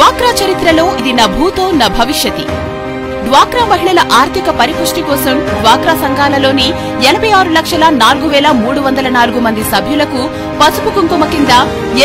డ్వాక్రా చరిత్రలో ఇది నా భూతో నా భవిష్యతి. డ్వాక్రా మహిళల ఆర్థిక పరిపుష్టి కోసం డ్వాక్రా సంఘాలలోని 86,04,304 మంది సభ్యులకు పసుపు కుంకుమ కింద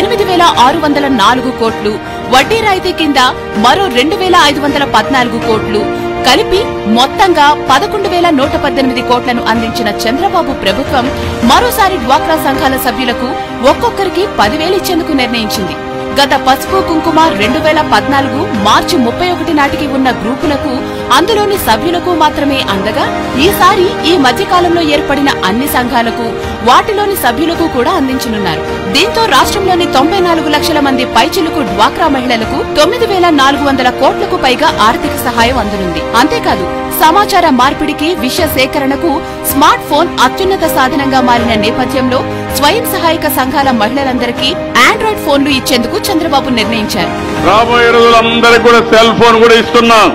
8,604 కోట్లు, వడ్డీ రాయితీ కింద మరో 2,514 కోట్లు కలిపి మొత్తంగా 11,118 కోట్లను అందించిన చంద్రబాబు ప్రభుత్వం మరోసారి డ్వాక్రా సంఘాల సభ్యులకు ఒక్కొక్కరికి 10,000 ఇచ్చేందుకు నిర్ణయించింది. గత పసుపు కుంకుమ 2014 మార్చి 31 నాటికి ఉన్న గ్రూపులకు, అందులోని సభ్యులకు మాత్రమే అందగా ఈసారి ఈ మధ్యకాలంలో ఏర్పడిన అన్ని సంఘాలకు, వాటిలోని సభ్యులకు కూడా అందించనున్నారు. దీంతో రాష్ట్రంలోని 94 లక్షల మంది పైచిలుకు డ్వాక్రా మహిళలకు 9,400 కోట్లకు పైగా ఆర్థిక సహాయం అందనుంది. అంతేకాదు సమాచార మార్పిడికి, విషయ సేకరణకు స్మార్ట్ ఫోన్ అత్యున్నత సాధనంగా మారిన నేపథ్యంలో స్వయం సహాయక సంఘాల మహిళలందరికీ ఆండ్రాయిడ్ ఫోన్లు ఇచ్చేందుకు చంద్రబాబు నిర్ణయించారు. రాబోయే రోజులందరికీ కూడా సెల్ ఫోన్ కూడా ఇస్తున్నాం,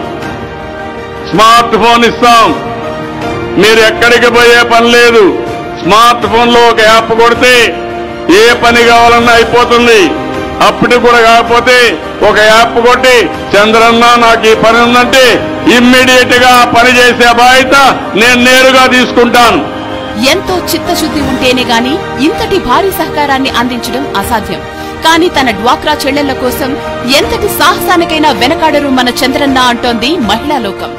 స్మార్ట్ ఫోన్ ఇస్తాం. మీరు ఎక్కడికి పోయే పని లేదు. స్మార్ట్ ఫోన్ లో ఒక యాప్ కొడితే ఏ పని కావాలన్నా అయిపోతుంది. అప్పటికి కూడా కాకపోతే ఒక యాప్ కొట్టి చంద్రన్న నాకు ఈ పని ఉందంటే ఇమ్మీడియట్ గా పని చేసే బాధ్యత నేను నేరుగా తీసుకుంటాను. ఎంతో చిత్తశుద్ధి ఉంటేనే గాని ఇంతటి భారీ సహకారాన్ని అందించడం అసాధ్యం. కానీ తన డ్వాక్రా చెల్లెళ్ల కోసం ఎంతటి సాహసానికైనా వెనకాడరు మన చంద్రన్న అంటోంది మహిళా లోకం.